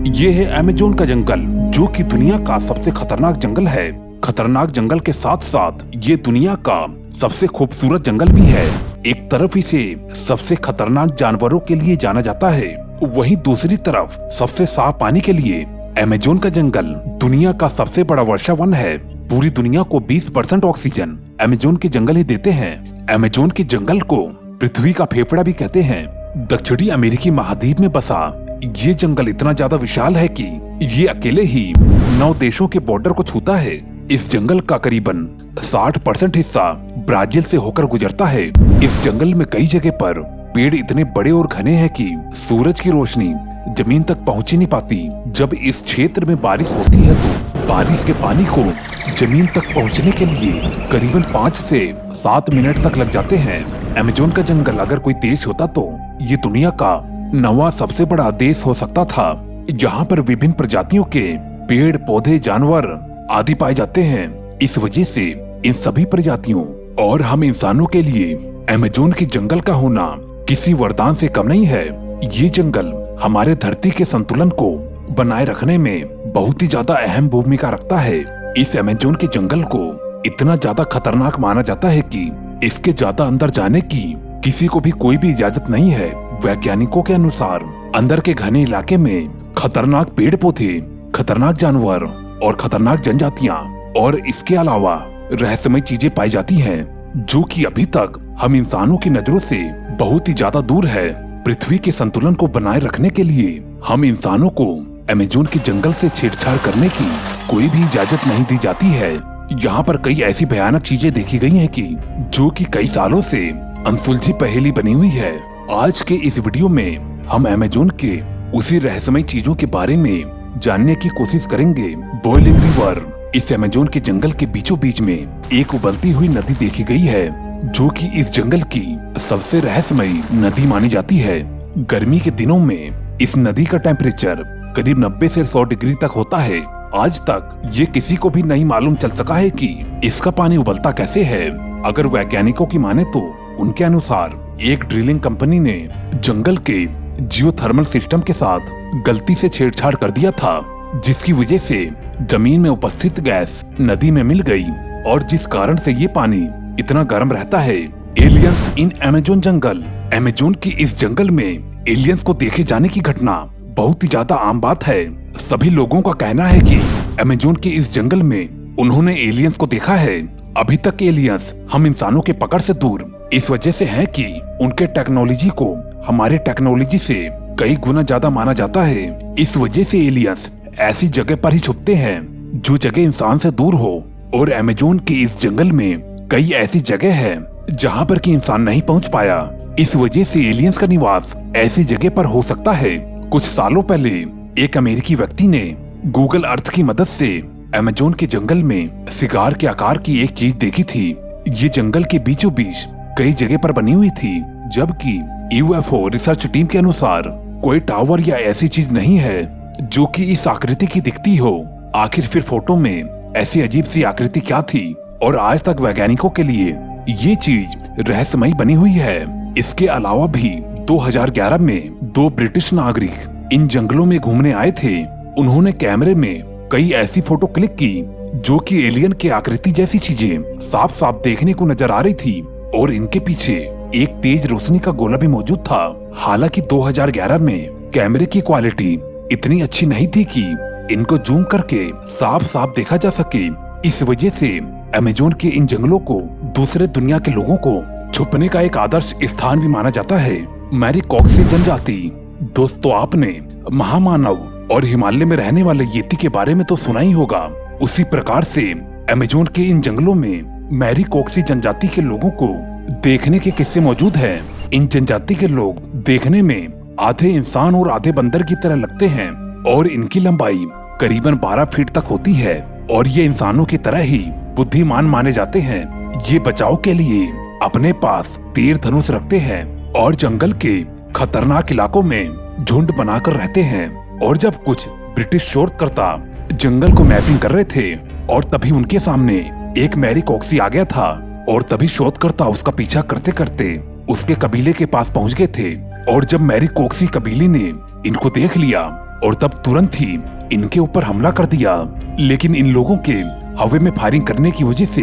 ये है अमेज़न का जंगल, जो कि दुनिया का सबसे खतरनाक जंगल है। खतरनाक जंगल के साथ साथ ये दुनिया का सबसे खूबसूरत जंगल भी है। एक तरफ इसे सबसे खतरनाक जानवरों के लिए जाना जाता है, वहीं दूसरी तरफ सबसे साफ पानी के लिए। अमेज़न का जंगल दुनिया का सबसे बड़ा वर्षा वन है। पूरी दुनिया को 20% ऑक्सीजन अमेज़न के जंगल ही देते हैं। अमेज़न के जंगल को पृथ्वी का फेफड़ा भी कहते हैं। दक्षिणी अमेरिकी महाद्वीप में बसा ये जंगल इतना ज्यादा विशाल है कि ये अकेले ही 9 देशों के बॉर्डर को छूता है। इस जंगल का करीबन 60% हिस्सा ब्राजील से होकर गुजरता है। इस जंगल में कई जगह पर पेड़ इतने बड़े और घने हैं कि सूरज की रोशनी जमीन तक पहुंच ही नहीं पाती। जब इस क्षेत्र में बारिश होती है तो बारिश के पानी को जमीन तक पहुंचने के लिए करीबन 5 से 7 मिनट तक लग जाते हैं। अमेज़न का जंगल अगर कोई देश होता तो ये दुनिया का 9वां सबसे बड़ा देश हो सकता था, जहाँ पर विभिन्न प्रजातियों के पेड़ पौधे जानवर आदि पाए जाते हैं। इस वजह से इन सभी प्रजातियों और हम इंसानों के लिए अमेज़न के जंगल का होना किसी वरदान से कम नहीं है। ये जंगल हमारे धरती के संतुलन को बनाए रखने में बहुत ही ज्यादा अहम भूमिका रखता है। इस अमेज़न के जंगल को इतना ज्यादा खतरनाक माना जाता है कि इसके ज्यादा अंदर जाने की किसी को भी कोई भी इजाजत नहीं है। वैज्ञानिकों के अनुसार अंदर के घने इलाके में खतरनाक पेड़ पौधे, खतरनाक जानवर और खतरनाक जनजातियां और इसके अलावा रहस्यमय चीजें पाई जाती हैं, जो कि अभी तक हम इंसानों की नजरों से बहुत ही ज्यादा दूर है। पृथ्वी के संतुलन को बनाए रखने के लिए हम इंसानों को अमेज़न के जंगल से छेड़छाड़ करने की कोई भी इजाजत नहीं दी जाती है। यहाँ पर कई ऐसी भयानक चीजें देखी गई हैं कि जो कि कई सालों से अनसुलझी पहेली बनी हुई है। आज के इस वीडियो में हम अमेज़न के उसी रहस्यमय चीजों के बारे में जानने की कोशिश करेंगे। Boiling river. इस अमेज़न के जंगल के बीचों बीच में एक उबलती हुई नदी देखी गई है, जो कि इस जंगल की सबसे रहस्यमय नदी मानी जाती है। गर्मी के दिनों में इस नदी का टेम्परेचर करीब 90 से 100 डिग्री तक होता है। आज तक ये किसी को भी नहीं मालूम चल सका है कि इसका पानी उबलता कैसे है। अगर वैज्ञानिकों की माने तो उनके अनुसार एक ड्रिलिंग कंपनी ने जंगल के जियोथर्मल सिस्टम के साथ गलती से छेड़छाड़ कर दिया था, जिसकी वजह से जमीन में उपस्थित गैस नदी में मिल गई और जिस कारण से ये पानी इतना गर्म रहता है। एलियंस इन अमेज़न जंगल। अमेज़न की इस जंगल में एलियंस को देखे जाने की घटना बहुत ही ज्यादा आम बात है। सभी लोगों का कहना है कि अमेज़न के इस जंगल में उन्होंने एलियंस को देखा है। अभी तक एलियंस हम इंसानों के पकड़ से दूर इस वजह से हैं कि उनके टेक्नोलॉजी को हमारे टेक्नोलॉजी से कई गुना ज्यादा माना जाता है। इस वजह से एलियंस ऐसी जगह पर ही छुपते हैं जो जगह इंसान से दूर हो, और अमेज़न के इस जंगल में कई ऐसी जगह है जहाँ पर कि इंसान नहीं पहुँच पाया। इस वजह से एलियंस का निवास ऐसी जगह पर हो सकता है। कुछ सालों पहले एक अमेरिकी व्यक्ति ने गूगल अर्थ की मदद से अमेज़न के जंगल में सिगार के आकार की एक चीज देखी थी। ये जंगल के बीचों बीच कई जगह पर बनी हुई थी, जबकि यूएफओ रिसर्च टीम के अनुसार कोई टावर या ऐसी चीज नहीं है जो कि इस आकृति की दिखती हो। आखिर फिर फोटो में ऐसी अजीब सी आकृति क्या थी, और आज तक वैज्ञानिकों के लिए ये चीज रहस्यमय बनी हुई है। इसके अलावा भी 2011 में 2 ब्रिटिश नागरिक इन जंगलों में घूमने आए थे। उन्होंने कैमरे में कई ऐसी फोटो क्लिक की जो कि एलियन के आकृति जैसी चीजें साफ साफ देखने को नजर आ रही थी, और इनके पीछे एक तेज रोशनी का गोला भी मौजूद था। हालांकि 2011 में कैमरे की क्वालिटी इतनी अच्छी नहीं थी कि इनको जूम करके साफ साफ देखा जा सके। इस वजह से अमेज़न के इन जंगलों को दूसरे दुनिया के लोगों को छुपने का एक आदर्श स्थान भी माना जाता है। मैरीकॉक्सी जनजाति। दोस्तों, आपने महामानव और हिमालय में रहने वाले येती के बारे में तो सुना ही होगा। उसी प्रकार से अमेज़न के इन जंगलों में मैरीकॉक्सी जनजाति के लोगों को देखने के किस्से मौजूद हैं। इन जनजाति के लोग देखने में आधे इंसान और आधे बंदर की तरह लगते हैं, और इनकी लंबाई करीबन 12 फीट तक होती है, और ये इंसानों की तरह ही बुद्धिमान माने जाते हैं। ये बचाव के लिए अपने पास तीर धनुष रखते हैं और जंगल के खतरनाक इलाकों में झुंड बनाकर रहते हैं। और जब कुछ ब्रिटिश शोधकर्ता जंगल को मैपिंग कर रहे थे, और तभी उनके सामने एक मैरीकॉक्सी आ गया था, और तभी शोधकर्ता उसका पीछा करते करते उसके कबीले के पास पहुंच गए थे। और जब मैरीकॉक्सी कबीले ने इनको देख लिया और तब तुरंत ही इनके ऊपर हमला कर दिया। लेकिन इन लोगों के हवा में फायरिंग करने की वजह से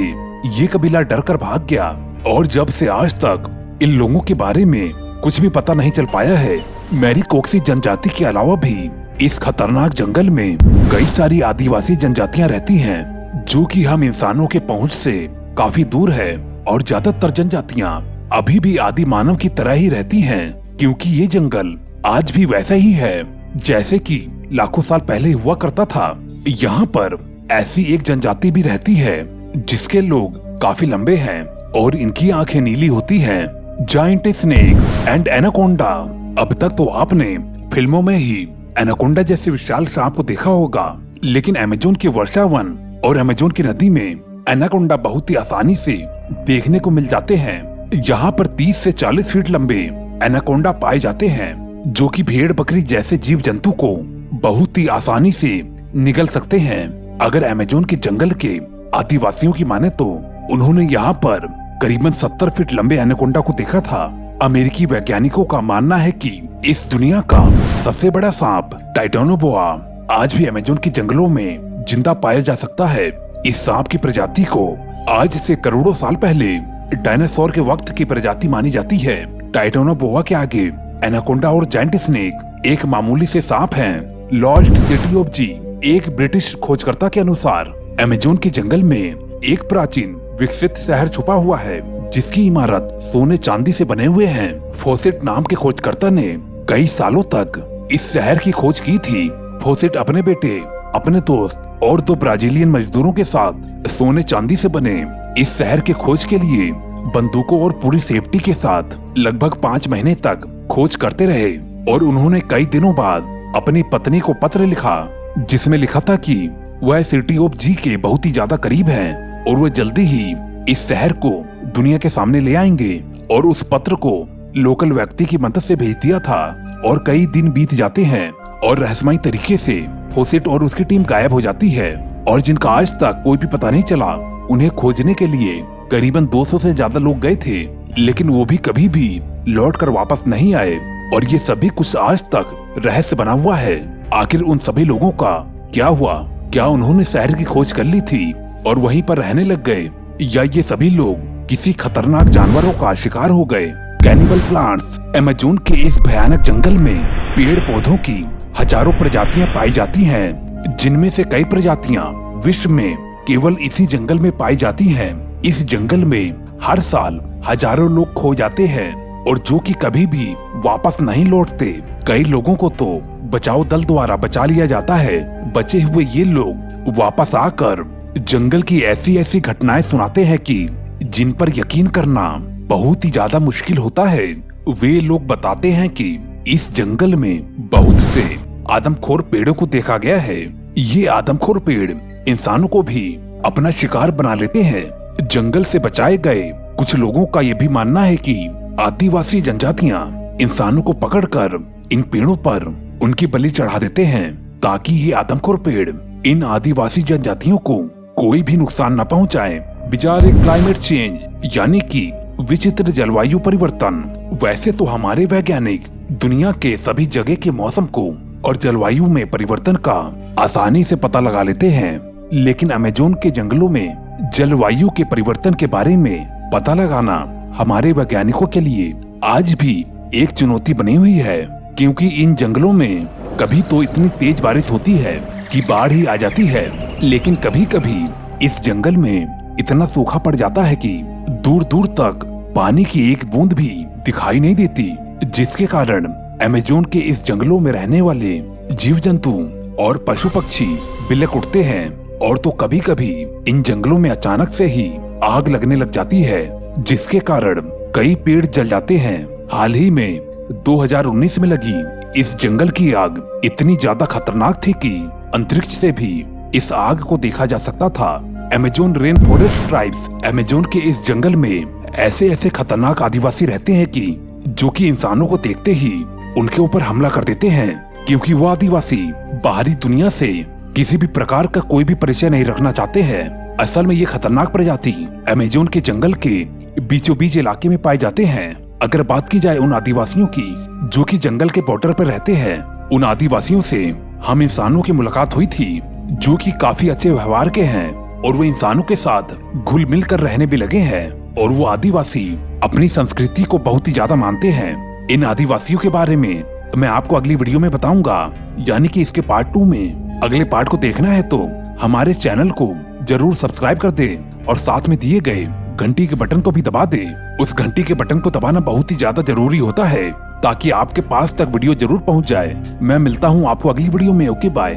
ये कबीला डर कर भाग गया और जब से आज तक इन लोगों के बारे में कुछ भी पता नहीं चल पाया है। मैरीकोक्सी जनजाति के अलावा भी इस खतरनाक जंगल में कई सारी आदिवासी जनजातियां रहती हैं, जो कि हम इंसानों के पहुंच से काफी दूर है। और ज्यादातर जनजातियां अभी भी आदि मानव की तरह ही रहती हैं, क्योंकि ये जंगल आज भी वैसा ही है जैसे कि लाखों साल पहले हुआ करता था। यहाँ पर ऐसी एक जनजाति भी रहती है जिसके लोग काफी लंबे हैं और इनकी आंखें नीली होती हैं। Giant snake and anaconda. अब तक तो आपने फिल्मों में ही एनाकोंडा जैसे विशाल सांप को देखा होगा, लेकिन अमेज़न के वर्षा वन और अमेज़न की नदी में एनाकोंडा बहुत ही आसानी से देखने को मिल जाते हैं। यहाँ पर 30 से 40 फीट लंबे एनाकोंडा पाए जाते हैं, जो कि भेड़ बकरी जैसे जीव जंतु को बहुत ही आसानी से निगल सकते हैं। अगर अमेज़न के जंगल के आदिवासियों की माने तो उन्होंने यहाँ पर करीबन 70 फीट लंबे एनाकोंडा को देखा था। अमेरिकी वैज्ञानिकों का मानना है कि इस दुनिया का सबसे बड़ा सांप टाइटैनोबोआ आज भी अमेज़न के जंगलों में जिंदा पाया जा सकता है। इस सांप की प्रजाति को आज से करोड़ों साल पहले डायनासोर के वक्त की प्रजाति मानी जाती है। टाइटैनोबोआ के आगे एनाकोंडा और जायंट स्नेक एक मामूली से सांप हैं। लॉस्ट सिटी ऑफ जी, एक ब्रिटिश खोजकर्ता के अनुसार अमेज़न के जंगल में एक प्राचीन विकसित शहर छुपा हुआ है, जिसकी इमारत सोने चांदी से बने हुए हैं। फोसेट नाम के खोजकर्ता ने कई सालों तक इस शहर की खोज की थी। फोसेट अपने बेटे, अपने दोस्त और 2 ब्राजीलियन मजदूरों के साथ सोने चांदी से बने इस शहर के खोज के लिए बंदूकों और पूरी सेफ्टी के साथ लगभग 5 महीने तक खोज करते रहे। और उन्होंने कई दिनों बाद अपनी पत्नी को पत्र लिखा, जिसमें लिखा था कि वह सिटी ऑफ जी के बहुत ही ज्यादा करीब हैं और वह जल्दी ही इस शहर को दुनिया के सामने ले आएंगे। और उस पत्र को लोकल व्यक्ति की मदद से भेज दिया था। और कई दिन बीत जाते हैं और रहस्यमयी तरीके से फोसेट और उसकी टीम गायब हो जाती है, और जिनका आज तक कोई भी पता नहीं चला। उन्हें खोजने के लिए करीबन 200 से ज्यादा लोग गए थे, लेकिन वो भी कभी भी लौट कर वापस नहीं आए। और ये सभी कुछ आज तक रहस्य बना हुआ है। आखिर उन सभी लोगों का क्या हुआ? क्या उन्होंने शहर की खोज कर ली थी और वहीं पर रहने लग गए, या ये सभी लोग किसी खतरनाक जानवरों का शिकार हो गए? Cannibal plants. अमेज़न के इस भयानक जंगल में पेड़ पौधों की हजारों प्रजातियां पाई जाती हैं, जिनमें से कई प्रजातियां विश्व में केवल इसी जंगल में पाई जाती हैं। इस जंगल में हर साल हजारों लोग खो जाते हैं और जो कि कभी भी वापस नहीं लौटते। कई लोगों को तो बचाव दल द्वारा बचा लिया जाता है। बचे हुए ये लोग वापस आकर जंगल की ऐसी ऐसी घटनाएं सुनाते हैं कि जिन पर यकीन करना बहुत ही ज्यादा मुश्किल होता है। वे लोग बताते हैं कि इस जंगल में बहुत से आदमखोर पेड़ों को देखा गया है। ये आदमखोर पेड़ इंसानों को भी अपना शिकार बना लेते हैं। जंगल से बचाए गए कुछ लोगों का ये भी मानना है कि आदिवासी जनजातियां इंसानों को पकड़कर इन पेड़ों पर उनकी बलि चढ़ा देते हैं, ताकि ये आदमखोर पेड़ इन आदिवासी जनजातियों को कोई भी नुकसान न पहुंचाए। बेचारे क्लाइमेट चेंज यानी कि विचित्र जलवायु परिवर्तन। वैसे तो हमारे वैज्ञानिक दुनिया के सभी जगह के मौसम को और जलवायु में परिवर्तन का आसानी से पता लगा लेते हैं, लेकिन अमेज़न के जंगलों में जलवायु के परिवर्तन के बारे में पता लगाना हमारे वैज्ञानिकों के लिए आज भी एक चुनौती बनी हुई है, क्योंकि इन जंगलों में कभी तो इतनी तेज बारिश होती है कि बाढ़ ही आ जाती है, लेकिन कभी कभी इस जंगल में इतना सूखा पड़ जाता है कि दूर दूर तक पानी की एक बूंद भी दिखाई नहीं देती, जिसके कारण अमेज़न के इस जंगलों में रहने वाले जीव जंतु और पशु पक्षी बिलक उठते हैं। और तो कभी कभी इन जंगलों में अचानक से ही आग लगने लग जाती है, जिसके कारण कई पेड़ जल जाते हैं। हाल ही में 2019 में लगी इस जंगल की आग इतनी ज्यादा खतरनाक थी कि अंतरिक्ष से भी इस आग को देखा जा सकता था। Amazon rain forest tribes. Amazon के इस जंगल में ऐसे ऐसे खतरनाक आदिवासी रहते हैं कि जो कि इंसानों को देखते ही उनके ऊपर हमला कर देते हैं, क्योंकि वो आदिवासी बाहरी दुनिया से किसी भी प्रकार का कोई भी परिचय नहीं रखना चाहते हैं। असल में ये खतरनाक प्रजाति अमेज़न के जंगल के बीचों बीच इलाके में पाए जाते हैं। अगर बात की जाए उन आदिवासियों की जो कि जंगल के बॉर्डर पर रहते हैं, उन आदिवासियों से हम इंसानों की मुलाकात हुई थी जो कि काफी अच्छे व्यवहार के हैं और वो इंसानों के साथ घुल मिल कर रहने भी लगे हैं और वो आदिवासी अपनी संस्कृति को बहुत ही ज्यादा मानते हैं। इन आदिवासियों के बारे में मैं आपको अगली वीडियो में बताऊंगा, यानी कि इसके पार्ट 2 में। अगले पार्ट को देखना है तो हमारे चैनल को जरूर सब्सक्राइब कर दे और साथ में दिए गए घंटी के बटन को भी दबा दे। उस घंटी के बटन को दबाना बहुत ही ज्यादा जरूरी होता है ताकि आपके पास तक वीडियो जरूर पहुंच जाए। मैं मिलता हूं आपको अगली वीडियो में। Okay bye.